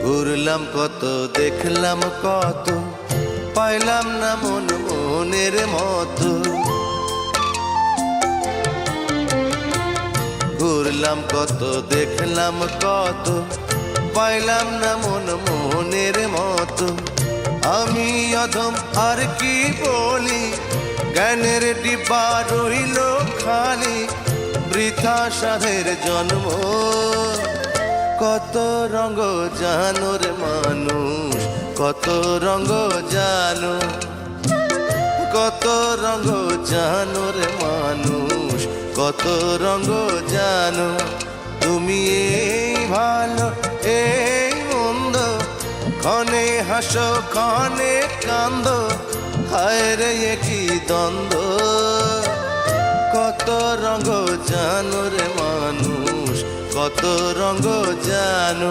ঘুরলাম কত, দেখলাম কত, পাইলাম না মন মনের মতো। ঘুরলাম কত, দেখলাম কত, পাইলাম না মন মনের মতো। আমি অধম আর কি বলি, জ্ঞানের ডিব্বা রইল খালি, বৃথা সাধের জন্ম। কত রঙ জানো রে মানুষ, কত রঙ জানো, কত রঙ জানো রে মানুষ, কত রঙ জানো। তুমি এই ভালো এই মন্দ, ক্ষণে হাসো ক্ষণে কান্দো, হায় রে কি দ্বন্দ্ব। কত রঙ জানো রে মানুষ, কত রঙ জানো।